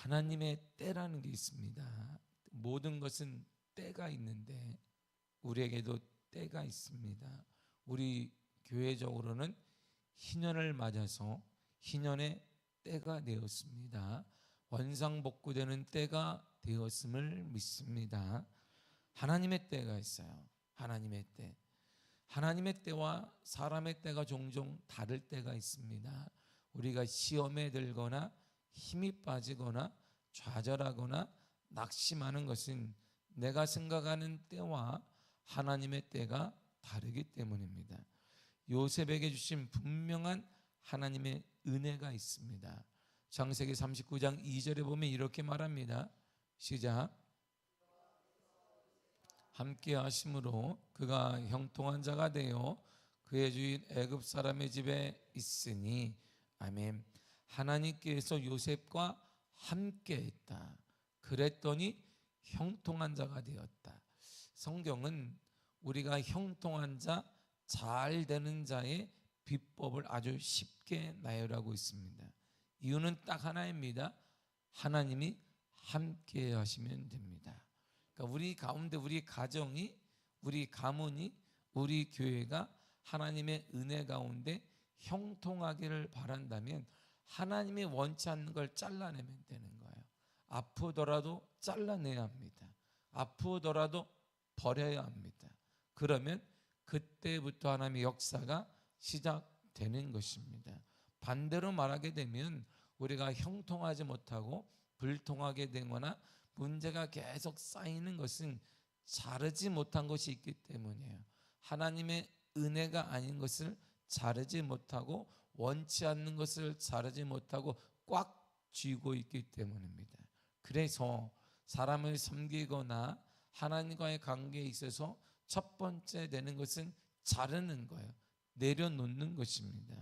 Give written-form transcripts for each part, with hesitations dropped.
하나님의 때라는 게 있습니다. 모든 것은 때가 있는데 우리에게도 때가 있습니다. 우리 교회적으로는 희년을 맞아서 희년의 때가 되었습니다. 원상복구되는 때가 되었음을 믿습니다. 하나님의 때가 있어요. 하나님의 때. 하나님의 때와 사람의 때가 종종 다를 때가 있습니다. 우리가 시험에 들거나 힘이 빠지거나 좌절하거나 낙심하는 것은 내가 생각하는 때와 하나님의 때가 다르기 때문입니다. 요셉에게 주신 분명한 하나님의 은혜가 있습니다. 창세기 39장 2절에 보면 이렇게 말합니다. 시작. 함께 하심으로 그가 형통한 자가 되어 그의 주인 애굽 사람의 집에 있으니. 아멘. 하나님께서 요셉과 함께 했다. 그랬더니 형통한 자가 되었다. 성경은 우리가 형통한 자, 잘 되는 자의 비법을 아주 쉽게 나열하고 있습니다. 이유는 딱 하나입니다. 하나님이 함께 하시면 됩니다. 그러니까 우리 가운데 우리 가정이, 우리 가문이, 우리 교회가 하나님의 은혜 가운데 형통하기를 바란다면 하나님이 원치 않는 걸 잘라내면 되는 거예요. 아프더라도 잘라내야 합니다. 아프더라도 버려야 합니다. 그러면 그때부터 하나님의 역사가 시작되는 것입니다. 반대로 말하게 되면 우리가 형통하지 못하고 불통하게 되거나 문제가 계속 쌓이는 것은 자르지 못한 것이 있기 때문이에요. 하나님의 은혜가 아닌 것을 자르지 못하고 원치 않는 것을 자르지 못하고 꽉 쥐고 있기 때문입니다. 그래서 사람을 섬기거나 하나님과의 관계에 있어서 첫 번째 되는 것은 자르는 거예요. 내려놓는 것입니다.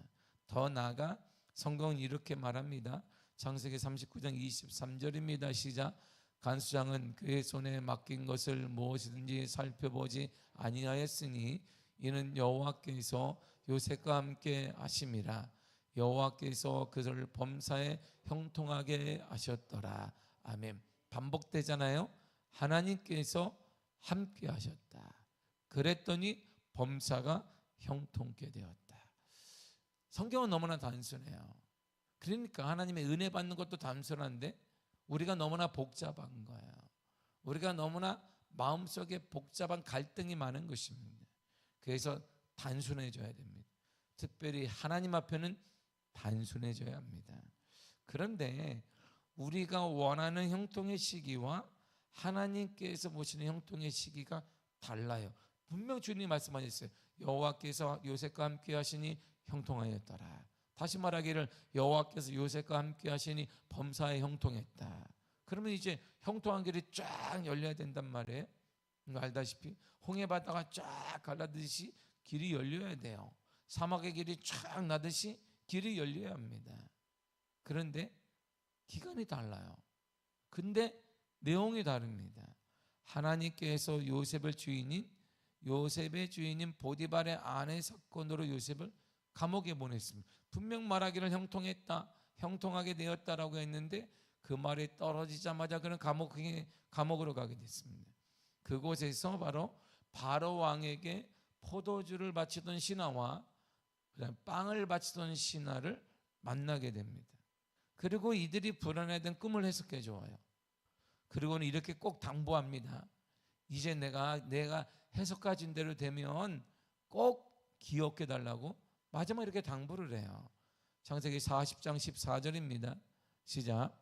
더 나아가 성경은 이렇게 말합니다. 창세기 39장 23절입니다. 시작. 간수장은 그의 손에 맡긴 것을 무엇이든지 살펴보지 아니하였으니 이는 여호와께서 요셉과 함께 하심이라. 여호와께서 그를 범사에 형통하게 하셨더라. 아멘. 반복되잖아요. 하나님께서 함께 하셨다. 그랬더니 범사가 형통케 되었다. 성경은 너무나 단순해요. 그러니까 하나님의 은혜 받는 것도 단순한데 우리가 너무나 복잡한 거예요. 우리가 너무나 마음속에 복잡한 갈등이 많은 것입니다. 그래서 단순해져야 됩니다. 특별히 하나님 앞에는 단순해져야 합니다. 그런데 우리가 원하는 형통의 시기와 하나님께서 보시는 형통의 시기가 달라요. 분명 주님이 말씀하셨어요. 여호와께서 요셉과 함께 하시니 형통하였더라. 다시 말하기를 여호와께서 요셉과 함께 하시니 범사에 형통했다. 그러면 이제 형통한 길이 쫙 열려야 된단 말이에요. 알다시피 홍해 바다가 쫙 갈라듯이 길이 열려야 돼요. 사막의 길이 쫙 나듯이 길이 열려야 합니다. 그런데 기간이 달라요. 근데 내용이 다릅니다. 하나님께서 요셉의 주인인 보디발의 아내 사건으로 요셉을 감옥에 보냈습니다. 분명 말하기를 형통했다, 형통하게 되었다라고 했는데 그 말이 떨어지자마자 그는 감옥으로 가게 됐습니다. 그곳에서 바로 왕에게 포도주를 바치던 신하와 빵을 바치던 신하를 만나게 됩니다. 그리고 이들이 불어내던 꿈을 해석해 줘요. 그리고는 이렇게 꼭 당부합니다. 이제 내가 해석해 준 대로 되면 꼭 기억해 달라고 마지막에 이렇게 당부를 해요. 창세기 40장 14절입니다. 시작.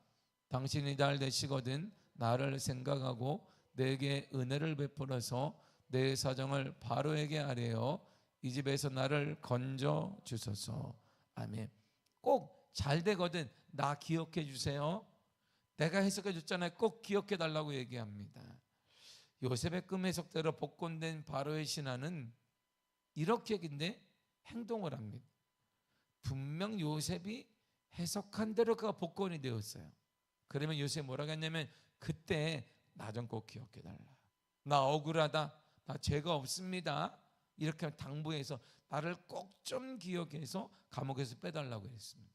당신이 잘 되시거든 나를 생각하고 내게 은혜를 베풀어서 내 사정을 바로에게 아뢰어 이 집에서 나를 건져 주소서. 아멘. 꼭 잘 되거든 나 기억해 주세요. 내가 해석해 줬잖아요. 꼭 기억해 달라고 얘기합니다. 요셉의 꿈 해석대로 복권된 바로의 신하는 이렇게 근데 행동을 합니다. 분명 요셉이 해석한 대로 그가 복권이 되었어요. 그러면 요셉이 뭐라고 했냐면 그때 나 좀 꼭 기억해 달라. 나 억울하다. 나 죄가 없습니다. 이렇게 당부해서 나를 꼭 좀 기억해서 감옥에서 빼달라고 했습니다.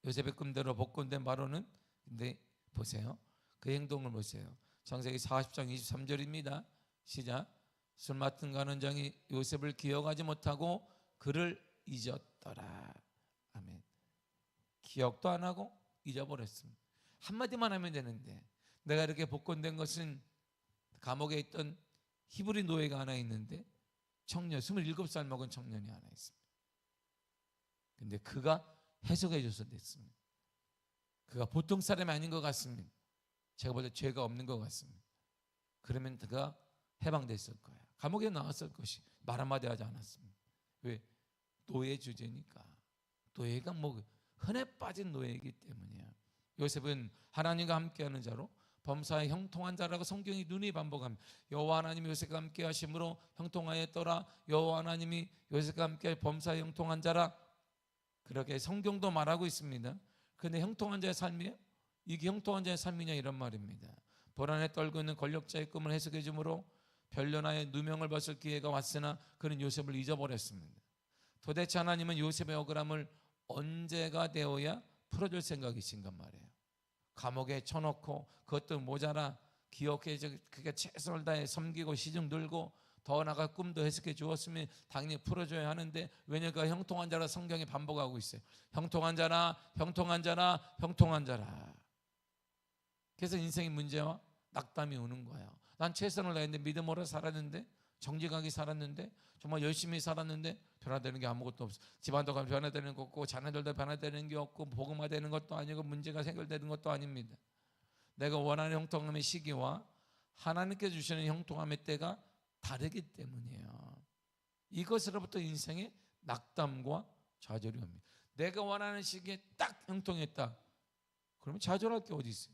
요셉의 꿈대로 복권된 바로는 근데 보세요. 그 행동을 보세요. 창세기 40장 23절입니다. 시작. 술 맡은 간원장이 요셉을 기억하지 못하고 그를 잊었더라. 아멘. 기억도 안 하고 잊어버렸습니다. 한마디만 하면 되는데, 내가 이렇게 복권된 것은 감옥에 있던 히브리 노예가 하나 있는데, 청년 27살 먹은 청년이 하나 있습니다. 근데 그가 해석해 줘서 됐습니다. 그가 보통 사람이 아닌 것 같습니다. 제가 볼 때 죄가 없는 것 같습니다. 그러면 그가 해방됐을 거예요. 감옥에 나왔을 것이 말 한마디 하지 않았습니다. 왜? 노예 주제니까. 노예가 뭐 흔해 빠진 노예이기 때문이야. 요셉은 하나님과 함께하는 자로 범사에 형통한 자라고 성경이 눈이 반복합니다. 여호와 하나님이 요셉과 함께 하심으로 형통하였더라. 여호와 하나님이 요셉과 함께 범사에 형통한 자라. 그렇게 성경도 말하고 있습니다. 그런데 형통한 자의 삶이에요? 이게 형통한 자의 삶이냐 이런 말입니다. 불안에 떨고 있는 권력자의 꿈을 해석해 주므로 변론하여 누명을 벗을 기회가 왔으나 그는 요셉을 잊어버렸습니다. 도대체 하나님은 요셉의 억울함을 언제가 되어야 풀어줄 생각이신가 말이에요. 감옥에 쳐놓고 그것도 모자라 기억해 그게 최선을 다해 섬기고 시중 들고 더 나아가 꿈도 해석해 주었으면 당연히 풀어줘야 하는데, 왜냐 그 형통한 자라 성경이 반복하고 있어요. 형통한 자라, 형통한 자라, 형통한 자라. 그래서 인생의 문제와 낙담이 오는 거예요. 난 최선을 다했는데, 믿음으로 살았는데, 정직하게 살았는데, 정말 열심히 살았는데 변화되는 게 아무것도 없어. 집안도 변화되는 거 없고 자녀들도 변화되는 게 없고 복음화되는 것도 아니고 문제가 해결되는 것도 아닙니다. 내가 원하는 형통함의 시기와 하나님께 주시는 형통함의 때가 다르기 때문이에요. 이것으로부터 인생의 낙담과 좌절이 옵니다. 내가 원하는 시기에 딱 형통했다. 그러면 좌절할 게 어디 있어요?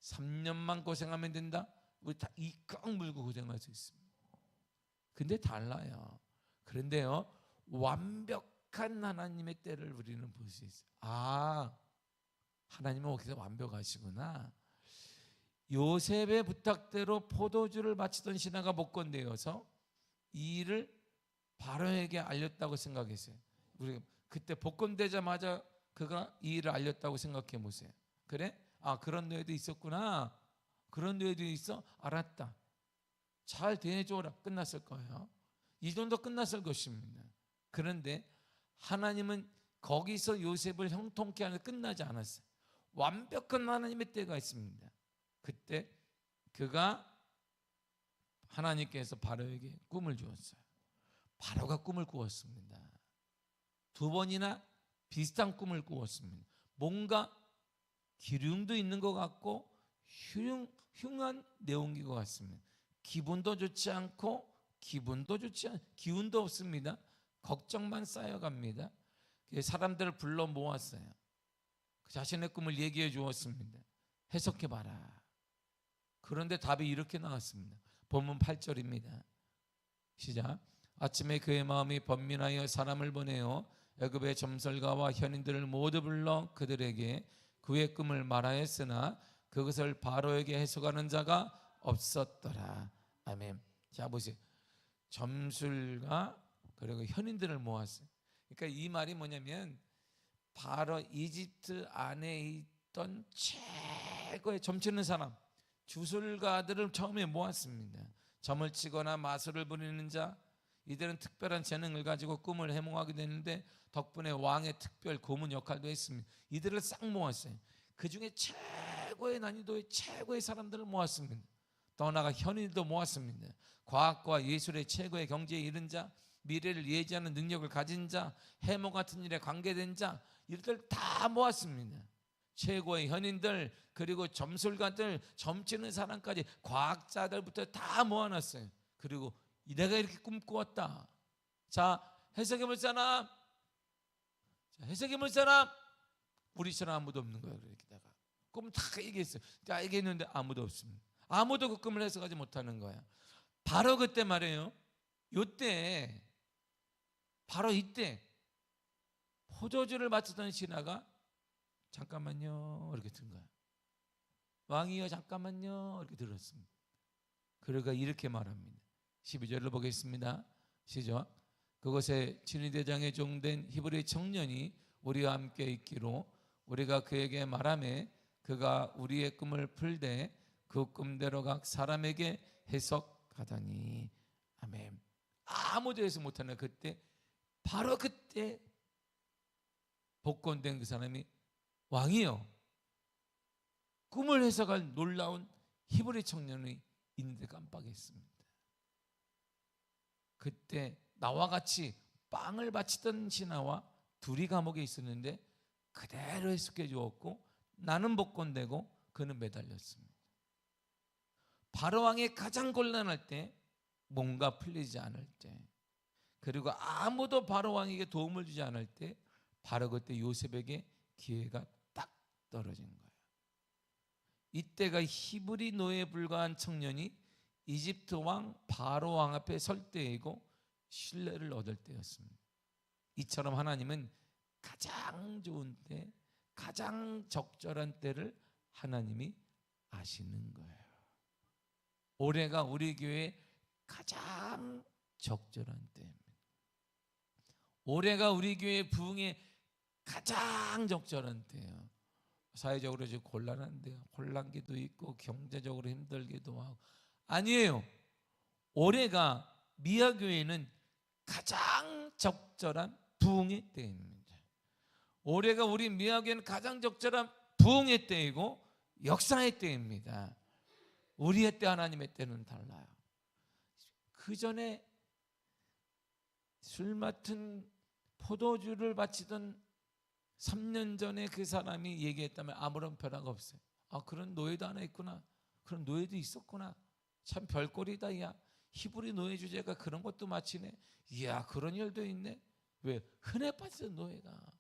3년만 고생하면 된다? 우리 다 이꽉 물고 고생할 수 있습니다. 근데 달라요. 그런데요, 완벽한 하나님의 때를 우리는 볼 수 있어요. 아, 하나님은 거기서 완벽하시구나. 요셉의 부탁대로 포도주를 바치던 신하가 복권되어서 이 일을 바로에게 알렸다고 생각했어요. 우리 그때 복권되자마자 그가 이 일을 알렸다고 생각해 보세요. 그래? 아, 그런 노예도 있었구나. 그런 노예도 있어? 알았다. 잘 대해줘라. 끝났을 거예요. 이 정도 끝났을 것입니다. 그런데 하나님은 거기서 요셉을 형통케 하는 끝나지 않았어요. 완벽한 하나님의 때가 있습니다. 그때 그가 하나님께서 바로에게 꿈을 주었어요. 바로가 꿈을 꾸었습니다. 2번이나 비슷한 꿈을 꾸었습니다. 뭔가 기름도 있는 것 같고 흉한 내용인 것 같습니다. 기분도 좋지 않고 기운도 없습니다. 걱정만 쌓여갑니다. 사람들을 불러 모았어요. 자신의 꿈을 얘기해 주었습니다. 해석해봐라. 그런데 답이 이렇게 나왔습니다. 본문 8절입니다. 시작. 아침에 그의 마음이 번민하여 사람을 보내어 애굽의 점설가와 현인들을 모두 불러 그들에게 그의 꿈을 말하였으나 그것을 바로에게 해석하는 자가 없었더라. 아멘. 자 보세요. 점술가 그리고 현인들을 모았어요. 그러니까 이 말이 뭐냐면 바로 이집트 안에 있던 최고의 점치는 사람, 주술가들을 처음에 모았습니다. 점을 치거나 마술을 부리는 자, 이들은 특별한 재능을 가지고 꿈을 해몽하게 되는데 덕분에 왕의 특별 고문 역할도 했습니다. 이들을 싹 모았어요. 그 중에 최고의 난이도의 최고의 사람들을 모았습니다. 더 나아가 현인도 모았습니다. 과학과 예술의 최고의 경지에 이른 자, 미래를 예지하는 능력을 가진 자, 해몽 같은 일에 관계된 자, 이들 다 모았습니다. 최고의 현인들, 그리고 점술가들, 점치는 사람까지 과학자들부터 다 모아놨어요. 그리고 내가 이렇게 꿈꾸었다. 자, 해석해 볼 사람? 자, 해석해 볼 사람? 우리처럼 아무도 없는 거예요. 그렇게다가 꿈 다 얘기했어요. 다 얘기했는데 아무도 없습니다. 아무도 그 꿈을 해석하지 못하는 거야. 바로 그때 말이에요. 요때 바로 이때 포도주를 바치던 신하가 잠깐만요 이렇게 든 거야. 왕이여 잠깐만요 이렇게 들었습니다. 그러니까 이렇게 말합니다. 12절로 보겠습니다. 시작. 그곳에 진위대장의 종된 히브리 청년이 우리와 함께 있기로 우리가 그에게 말하매 그가 우리의 꿈을 풀되 그 꿈대로 각 사람에게 해석하다니. 아멘. 아무도 해석 못하는 그때, 바로 그때 복권된 그 사람이 왕이요, 꿈을 해석할 놀라운 히브리 청년이 있는데 깜빡했습니다. 그때 나와 같이 빵을 바치던 신하와 둘이 감옥에 있었는데 그대로 해석해 주었고, 나는 복권되고 그는 매달렸습니다. 바로왕이 가장 곤란할 때, 뭔가 풀리지 않을 때, 그리고 아무도 바로왕에게 도움을 주지 않을 때, 바로 그때 요셉에게 기회가 딱 떨어진 거예요. 이때가 히브리 노예에 불과한 청년이 이집트 왕 바로왕 앞에 설 때이고 신뢰를 얻을 때였습니다. 이처럼 하나님은 가장 좋은 때, 가장 적절한 때를 하나님이 아시는 거예요. 올해가 우리 교회의 가장 적절한 때입니다. 올해가 우리 교회 부흥의 가장 적절한 때예요. 사회적으로 지금 곤란한데요, 혼란기도 있고 경제적으로 힘들기도 하고. 아니에요. 올해가 미아교회는 가장 적절한 부흥의 때입니다. 올해가 우리 미아교회는 가장 적절한 부흥의 때이고 역사의 때입니다. 우리의 때, 하나님의 때는 달라요. 그 전에 술 맡은 포도주를 바치던 3년 전에 그 사람이 얘기했다면 아무런 변화가 없어요. 아, 그런 노예도 하나 있구나, 그런 노예도 있었구나, 참 별꼴이다. 야, 히브리 노예 주제가 그런 것도 마치네. 이야, 그런 일도 있네. 왜? 흔해 빠진 노예가.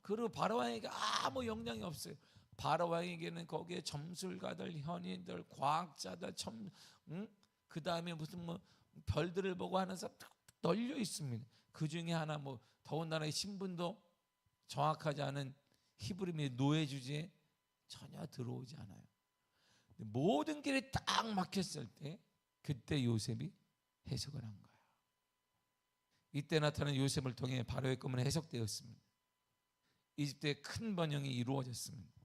그리고 바로왕에게 아무 영향이 없어요. 바로왕에게는 거기에 점술가들, 현인들, 과학자들, 그 다음에 무슨 뭐 별들을 보고 하는 사람 널려 있습니다. 그 중에 하나, 뭐 더군다나 신분도 정확하지 않은 히브리의 노예 주제에 전혀 들어오지 않아요. 모든 길이 딱 막혔을 때, 그때 요셉이 해석을 한 거예요. 이때 나타난 요셉을 통해 바로의 꿈은 해석되었습니다. 이집트의 큰 번영이 이루어졌습니다.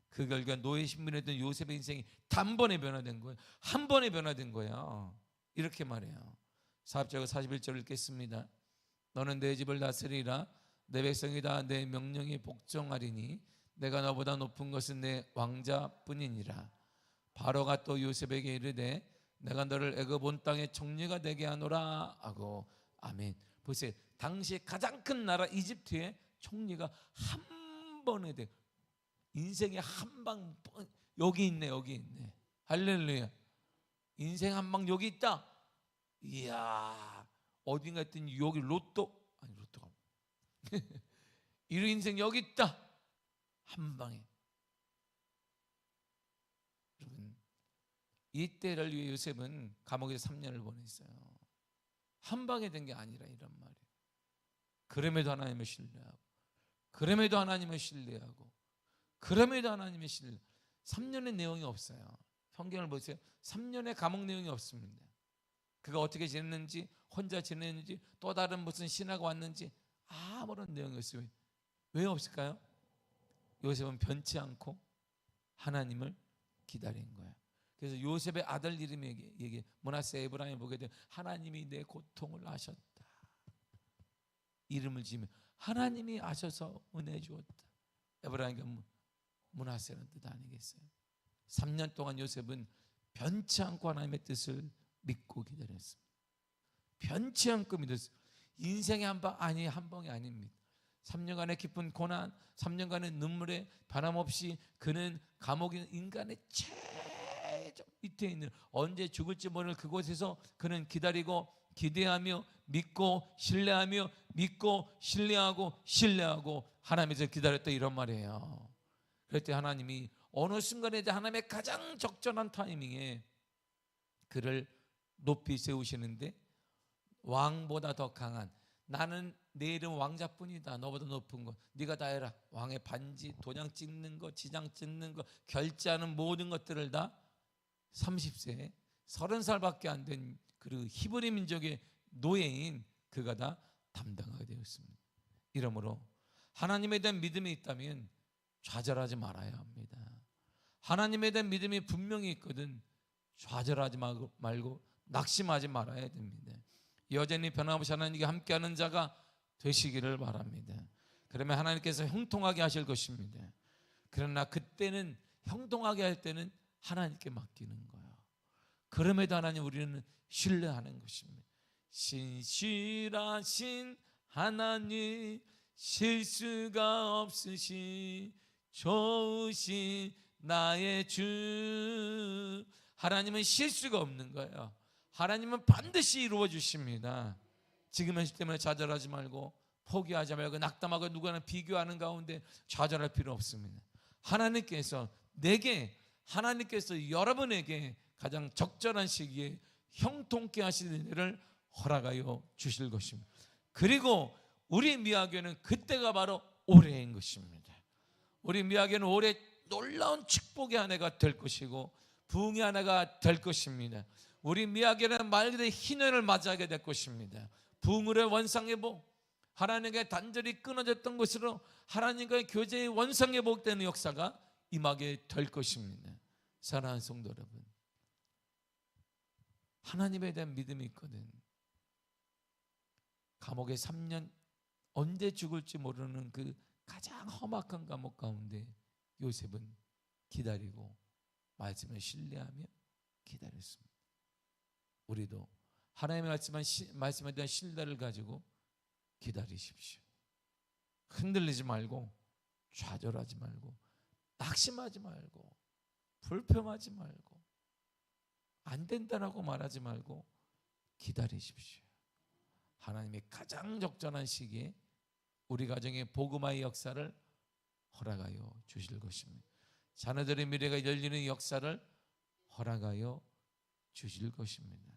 그 결과 노예 신분이었던 요셉의 인생이 단번에 변화된 거예요. 한 번에 변화된 거예요. 이렇게 말해요. 4절과 41절을 읽겠습니다. 너는 내 집을 다스리라. 내 백성이 다 내 명령에 복종하리니 내가 너보다 높은 것은 내 왕자뿐이니라. 바로가 또 요셉에게 이르되 내가 너를 애굽 온 땅의 총리가 되게 하노라 하고. 아멘. 보세요. 당시 가장 큰 나라 이집트의 총리가 한 번에 돼. 인생의 한 방, 여기 있네, 여기 있네. 할렐루야. 인생 한 방 여기 있다. 이야, 어딘가 했더니 여기 로또가 이런 인생 여기 있다. 한 방에. 여러분, 이때를 위해 요셉은 감옥에서 3년을 보냈어요. 한 방에 된 게 아니라 이란 말이에요. 그럼에도 하나님을 신뢰하고, 그럼에도 하나님을 신뢰하고, 그럼에도 하나님의 신뢰. 3년의 내용이 없어요. 성경을 보세요. 3년의 감옥 내용이 없습니다. 그가 어떻게 지냈는지, 혼자 지냈는지, 또 다른 무슨 신하가 왔는지 아무런 내용이 없어요. 왜 없을까요? 요셉은 변치 않고 하나님을 기다린 거예요. 그래서 요셉의 아들 이름이 얘기해. 므낫세 에브라임을 보게 되면 하나님이 내 고통을 아셨다. 이름을 지으면 하나님이 아셔서 은혜 주었다. 에브라임과 므낫세라는 뜻 아니겠어요? 3년 동안 요셉은 변치 않고 하나님의 뜻을 믿고 기다렸습니다. 변치 않고 믿었어요. 인생의 한 방이 아닙니다. 3년간의 깊은 고난, 3년간의 눈물에 변함없이 그는 감옥에 있는 인간의 최저 밑에 있는, 언제 죽을지 모를 그곳에서 그는 기다리고 기대하며 믿고 신뢰하며 믿고 신뢰하고 하나님에서 기다렸다, 이런 말이에요. 그럴 때 하나님이 어느 순간에 하나님의 가장 적절한 타이밍에 그를 높이 세우시는데, 왕보다 더 강한, 나는 내 이름 왕자뿐이다, 너보다 높은 거 네가 다 해라. 왕의 반지, 도장 찍는 거, 지장 찍는 거, 결제하는 모든 것들을 다 30세 30살밖에 안 된 그 히브리 민족의 노예인 그가 다 담당하게 되었습니다. 이러므로 하나님에 대한 믿음이 있다면 좌절하지 말아야 합니다. 하나님에 대한 믿음이 분명히 있거든. 좌절하지 말고 낙심하지 말아야 됩니다. 여전히 변함없이 하나님께 함께하는 자가 되시기를 바랍니다. 그러면 하나님께서 형통하게 하실 것입니다. 그러나 그때는 형통하게 할 때는 하나님께 맡기는 거예요. 그럼에도 하나님 우리는 신뢰하는 것입니다. 신실하신 하나님, 실수가 없으신 좋으신 나의 주. 하나님은 실수가 없는 거예요. 하나님은 반드시 이루어 주십니다. 지금 현실 때문에 좌절하지 말고 포기하지 말고 낙담하고 누구나 비교하는 가운데 좌절할 필요 없습니다. 하나님께서 여러분에게 가장 적절한 시기에 형통케 하시는 일을 허락하여 주실 것입니다. 그리고 우리 미아교는 그때가 바로 올해인 것입니다. 우리 미아교는 올해 놀라운 축복의 한 해가 될 것이고 부흥의 한 해가 될 것입니다. 우리 미아교는 말 그대로 희년을 맞이하게 될 것입니다. 부흥의 원상회복, 하나님과 단절이 끊어졌던 것으로 하나님과의 교제의 원상회복되는 역사가 임하게 될 것입니다. 사랑하는 성도 여러분, 하나님에 대한 믿음이 있거든. 감옥에 3년, 언제 죽을지 모르는 그 가장 험악한 감옥 가운데 요셉은 기다리고 말씀을 신뢰하며 기다렸습니다. 우리도 하나님의 말씀에 대한 신뢰를 가지고 기다리십시오. 흔들리지 말고, 좌절하지 말고, 낙심하지 말고, 불평하지 말고, 안 된다라고 말하지 말고 기다리십시오. 하나님이 가장 적절한 시기에 우리 가정의 복음화의 역사를 허락하여 주실 것입니다. 자녀들의 미래가 열리는 역사를 허락하여 주실 것입니다.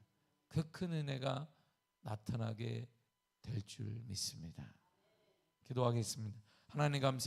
그 큰 은혜가 나타나게 될 줄 믿습니다. 기도하겠습니다. 하나님 감사합니다.